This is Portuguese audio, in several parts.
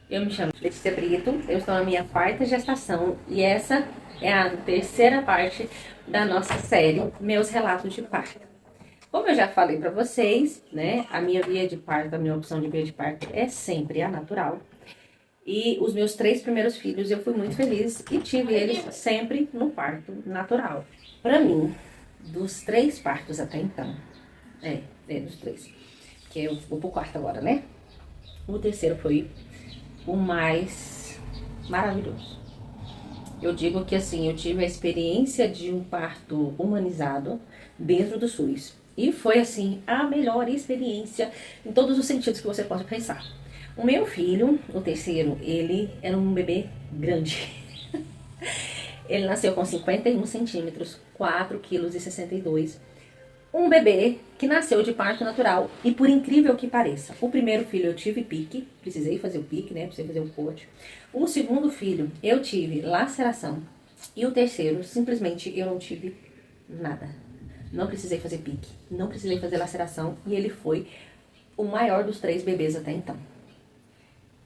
Eu me chamo Letícia Brito, eu estou na minha quarta gestação e essa é a terceira parte da nossa série Meus Relatos de Parto. Como eu já falei para vocês, né, a minha via de parto, a minha opção de via de parto é sempre a natural. E os meus 3 primeiros filhos eu fui muito feliz e tive eles sempre no parto natural. Para mim, dos 3 partos até então, dos 3, que eu vou pro quarto agora, né? O terceiro foi o mais maravilhoso. Eu digo que assim, eu tive a experiência de um parto humanizado dentro do SUS. E foi assim, a melhor experiência em todos os sentidos que você pode pensar. O meu filho, o terceiro, ele era um bebê grande. Ele nasceu com 51 centímetros, 4,62 kg. Um bebê que nasceu de parto natural e por incrível que pareça, o primeiro filho eu tive pique, precisei fazer o pique, né, precisei fazer o corte. O segundo filho eu tive laceração e o terceiro simplesmente eu não tive nada. Não precisei fazer pique, não precisei fazer laceração e ele foi o maior dos 3 bebês até então.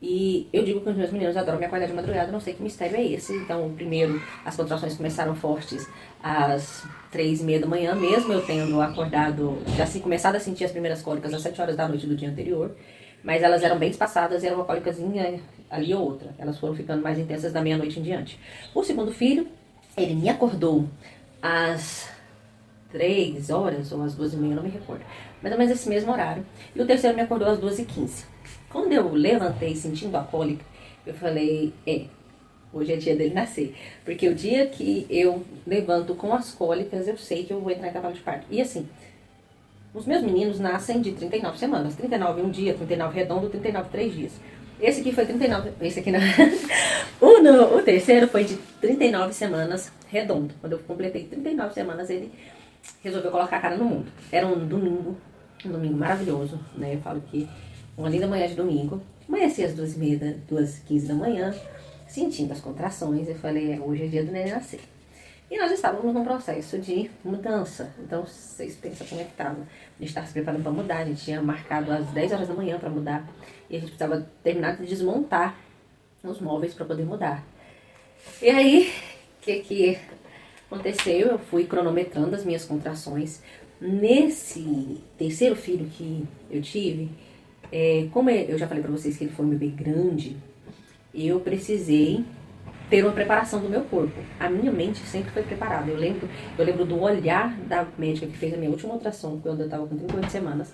E eu digo que os meus meninos adoram me acordar de madrugada, não sei que mistério é esse. Então, primeiro, as contrações começaram fortes às 3h30 da manhã, mesmo eu tendo acordado, já começado a sentir as primeiras cólicas às 7 horas da noite do dia anterior. Mas elas eram bem espaçadas, era uma cólicazinha ali ou outra. Elas foram ficando mais intensas da meia-noite em diante. O segundo filho, ele me acordou às 3 horas ou às 2h30, não me recordo. Mais ou menos esse mesmo horário. E o terceiro me acordou às 2h15. Quando eu levantei sentindo a cólica, eu falei, hoje é dia dele nascer. Porque o dia que eu levanto com as cólicas, eu sei que eu vou entrar em trabalho de parto. E assim, os meus meninos nascem de 39 semanas. 39 um dia, 39 redondo, 39 3 dias. Esse aqui foi 39, esse aqui não. O terceiro foi de 39 semanas redondo. Quando eu completei 39 semanas, ele resolveu colocar a cara no mundo. Era um domingo maravilhoso, né? Eu falo que uma linda manhã de domingo. Amanheci às 2h30, 2h15 da manhã, sentindo as contrações. Eu falei, hoje é dia do neném nascer. E nós estávamos num processo de mudança. Então, vocês pensam como é que estava. A gente estava se preparando para mudar. A gente tinha marcado às 10 horas da manhã para mudar. E a gente precisava terminar de desmontar os móveis para poder mudar. E aí, o que aconteceu? Eu fui cronometrando as minhas contrações. Nesse terceiro filho que eu tive, como eu já falei pra vocês que ele foi um bebê grande, eu precisei ter uma preparação do meu corpo. A minha mente sempre foi preparada. Eu lembro do olhar da médica que fez a minha última ultrassom, quando eu tava com 38 semanas,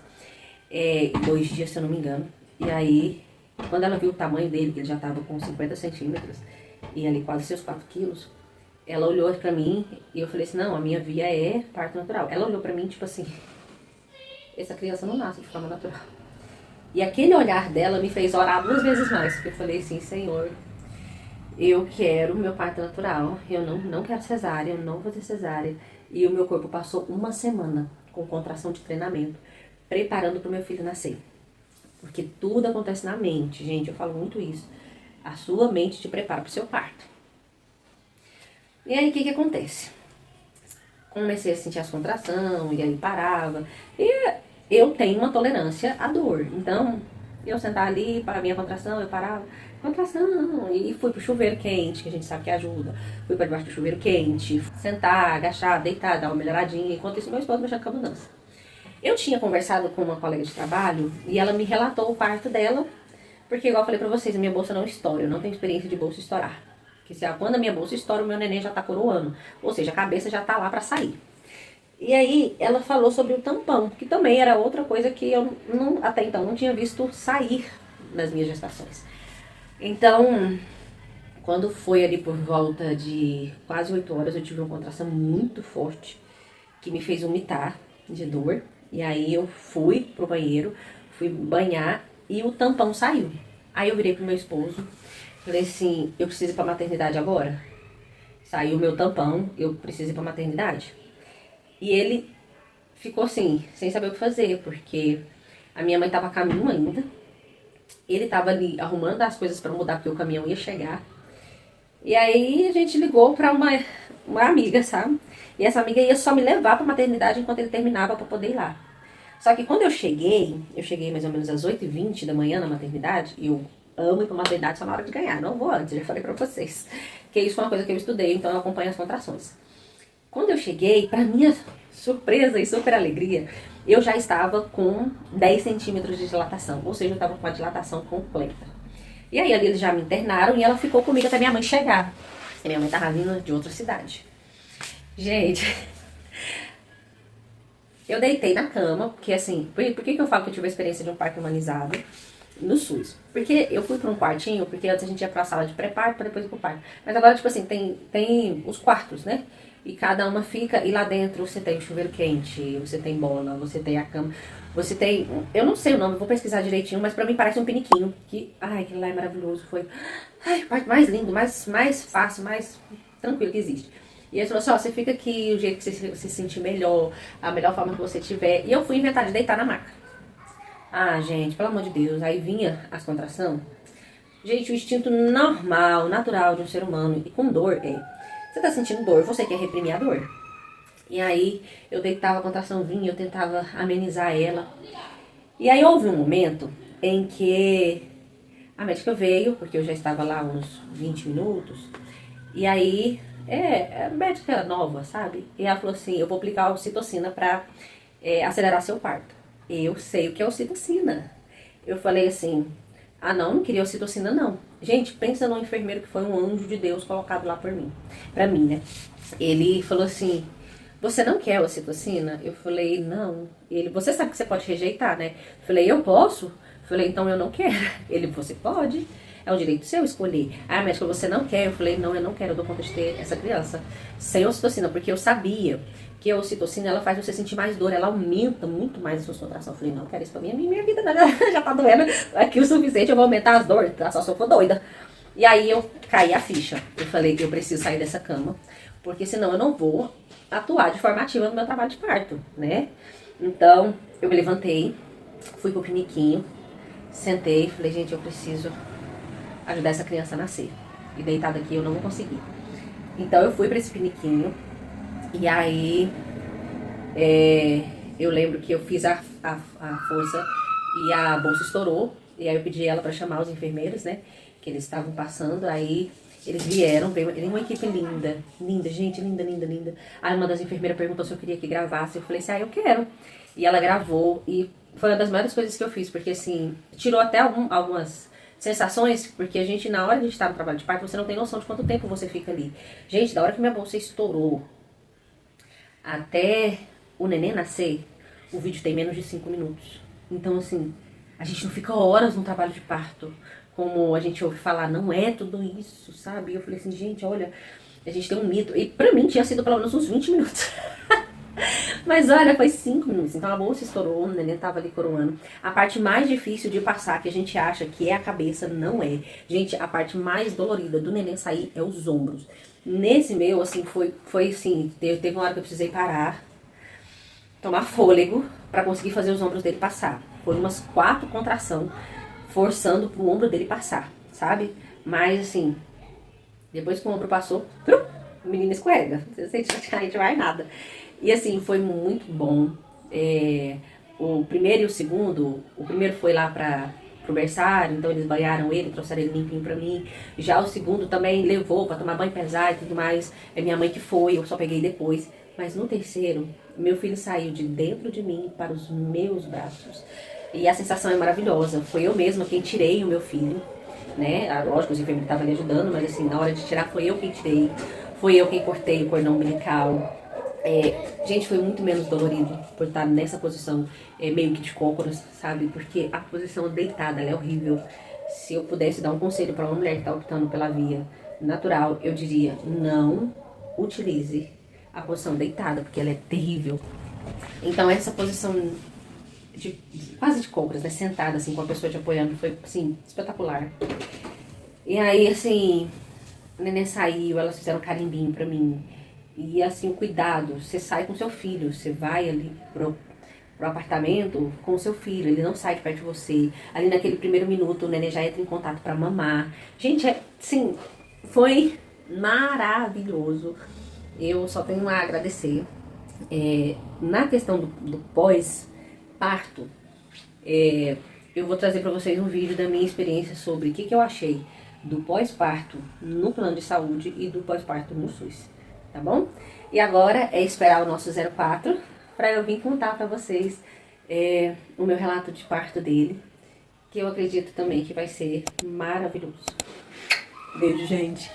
2 dias, se eu não me engano. E aí, quando ela viu o tamanho dele, que ele já tava com 50 centímetros, e ali quase seus 4 quilos, ela olhou pra mim e eu falei assim, não, a minha via é parto natural. Ela olhou pra mim, tipo assim, essa criança não nasce de forma natural. E aquele olhar dela me fez orar 2 vezes mais, porque eu falei assim, Senhor, eu quero meu parto natural, eu não quero cesárea, eu não vou ter cesárea. E o meu corpo passou uma semana com contração de treinamento, preparando para o meu filho nascer. Porque tudo acontece na mente, gente, eu falo muito isso. A sua mente te prepara para o seu parto. E aí, o que acontece? Comecei a sentir as contrações, e aí parava. E eu tenho uma tolerância à dor. Então, eu sentava ali, para a minha contração, eu parava. Contração, e fui pro chuveiro quente, que a gente sabe que ajuda. Fui para debaixo do chuveiro quente, sentar, agachar, deitar, dar uma melhoradinha. Enquanto isso, meu esposo mexendo com a mudança. Eu tinha conversado com uma colega de trabalho e ela me relatou o parto dela, porque, igual eu falei pra vocês, a minha bolsa não estoura. Eu não tenho experiência de bolsa estourar. Porque quando a minha bolsa estoura, o meu neném já tá coroando. Ou seja, a cabeça já tá lá pra sair. E aí, ela falou sobre o tampão, que também era outra coisa que eu até então não tinha visto sair nas minhas gestações. Então, quando foi ali por volta de quase 8 horas, eu tive uma contração muito forte, que me fez vomitar de dor. E aí eu fui pro banheiro, fui banhar e o tampão saiu. Aí eu virei pro meu esposo, falei assim, eu preciso ir pra maternidade agora? Saiu o meu tampão, eu preciso ir pra maternidade? E ele ficou assim, sem saber o que fazer, porque a minha mãe tava a caminho ainda. Ele tava ali arrumando as coisas pra mudar, porque o caminhão ia chegar. E aí a gente ligou pra uma amiga, sabe? E essa amiga ia só me levar pra maternidade enquanto ele terminava pra poder ir lá. Só que quando eu cheguei mais ou menos às 8h20 da manhã na maternidade, e eu amo ir pra maternidade só na hora de ganhar, não vou antes, já falei pra vocês. Que isso foi uma coisa que eu estudei, então eu acompanho as contrações. Quando eu cheguei, pra minha surpresa e super alegria, eu já estava com 10 centímetros de dilatação, ou seja, eu estava com a dilatação completa. E aí ali eles já me internaram e ela ficou comigo até minha mãe chegar. E minha mãe tava vindo de outra cidade. Gente, eu deitei na cama, porque assim, por que eu falo que eu tive a experiência de um parto humanizado no SUS? Porque eu fui pra um quartinho, porque antes a gente ia pra sala de pré-parto pra depois ir pro parto. Mas agora, tipo assim, tem os quartos, né? E cada uma fica, e lá dentro você tem o chuveiro quente, você tem bola, você tem a cama, você tem, eu não sei o nome, eu vou pesquisar direitinho, mas pra mim parece um piniquinho, que, ai, aquilo lá é maravilhoso, foi, ai, o parto mais lindo, mais fácil, mais tranquilo que existe. E ele falou assim, ó, você fica aqui, o jeito que você se sentir melhor, a melhor forma que você tiver. E eu fui inventar de deitar na maca. Ah, gente, pelo amor de Deus, aí vinha as contrações. Gente, o instinto normal, natural de um ser humano, e com dor, você tá sentindo dor, você quer reprimir a dor. E aí, eu deitava, a contração vinha, eu tentava amenizar ela. E aí, houve um momento em que a médica veio, porque eu já estava lá uns 20 minutos, e aí, a médica nova, sabe? E ela falou assim, eu vou aplicar a ocitocina pra acelerar seu parto. Eu sei o que é ocitocina. Eu falei assim, ah não queria ocitocina não. Gente, pensa num enfermeiro que foi um anjo de Deus colocado lá por mim, pra mim, né? Ele falou assim, você não quer ocitocina? Eu falei, não. Ele, você sabe que você pode rejeitar, né? Eu falei, eu posso? Eu falei, então eu não quero. Ele, você pode. É um direito seu escolher. Ah, médica, você não quer? Eu falei, não, eu não quero, eu dou conta de ter essa criança sem ocitocina, porque eu sabia que a ocitocina, ela faz você sentir mais dor, ela aumenta muito mais a sua contração. Eu falei, não, quero isso pra mim, a minha vida já tá doendo aqui o suficiente, eu vou aumentar as dores, só se eu for doida. E aí eu caí a ficha. Eu falei, eu preciso sair dessa cama, porque senão eu não vou atuar de forma ativa no meu trabalho de parto, né? Então, eu me levantei, fui pro piniquinho, sentei, falei, gente, eu preciso ajudar essa criança a nascer. E deitada aqui eu não vou conseguir. Então eu fui pra esse piniquinho, e aí eu lembro que eu fiz a força e a bolsa estourou. E aí eu pedi ela pra chamar os enfermeiros, né? Que eles estavam passando, aí eles vieram, veio uma equipe linda, linda, gente, linda, linda, linda. Aí uma das enfermeiras perguntou se eu queria que gravasse, eu falei assim, eu quero. E ela gravou, e foi uma das maiores coisas que eu fiz, porque assim, tirou até algumas sensações, porque a gente, na hora de estar no trabalho de parto, você não tem noção de quanto tempo você fica ali. Gente, da hora que minha bolsa estourou até o neném nascer, o vídeo tem menos de 5 minutos. Então, assim, a gente não fica horas no trabalho de parto, como a gente ouve falar, não é tudo isso, sabe? E eu falei assim, gente, olha, a gente tem um mito. E pra mim tinha sido pelo menos uns 20 minutos. Mas olha, foi 5 minutos. Então a bolsa estourou, o neném tava ali coroando. A parte mais difícil de passar, que a gente acha que é a cabeça, não é. Gente, a parte mais dolorida do neném sair é os ombros. Nesse meu, assim, foi assim, teve uma hora que eu precisei parar, tomar fôlego, pra conseguir fazer os ombros dele passar. Foi umas 4 contrações, forçando pro ombro dele passar, sabe? Mas assim, depois que o ombro passou, o menino escorrega. Não sente praticamente mais nada. E assim, foi muito bom. O primeiro e o segundo, o primeiro foi lá pro berçário, então eles banharam ele, trouxeram ele limpinho pra mim. Já o segundo também levou pra tomar banho pesado e tudo mais. É minha mãe que foi, eu só peguei depois. Mas no terceiro, meu filho saiu de dentro de mim para os meus braços. E a sensação é maravilhosa. Foi eu mesma quem tirei o meu filho, né? Lógico, os enfermeiros estavam ali ajudando, mas assim, na hora de tirar foi eu quem tirei. Foi eu quem cortei o cordão umbilical. Gente, foi muito menos dolorido por estar nessa posição meio que de cócoras, sabe? Porque a posição deitada, ela é horrível. Se eu pudesse dar um conselho para uma mulher que está optando pela via natural, eu diria, não utilize a posição deitada, porque ela é terrível. Então essa posição quase de cócoras, né? Sentada assim, com a pessoa te apoiando, foi assim, espetacular. E aí, assim, o neném saiu, elas fizeram carimbinho pra mim. E assim, o cuidado, você sai com seu filho, você vai ali pro apartamento com o seu filho, ele não sai de perto de você. Ali naquele primeiro minuto, o neném já entra em contato pra mamar. Gente, assim, foi maravilhoso. Eu só tenho a agradecer. Na questão do pós-parto, eu vou trazer para vocês um vídeo da minha experiência sobre o que eu achei do pós-parto no plano de saúde e do pós-parto no SUS, tá bom? E agora é esperar o nosso 04 para eu vir contar para vocês o meu relato de parto dele, que eu acredito também que vai ser maravilhoso. Beijo, gente!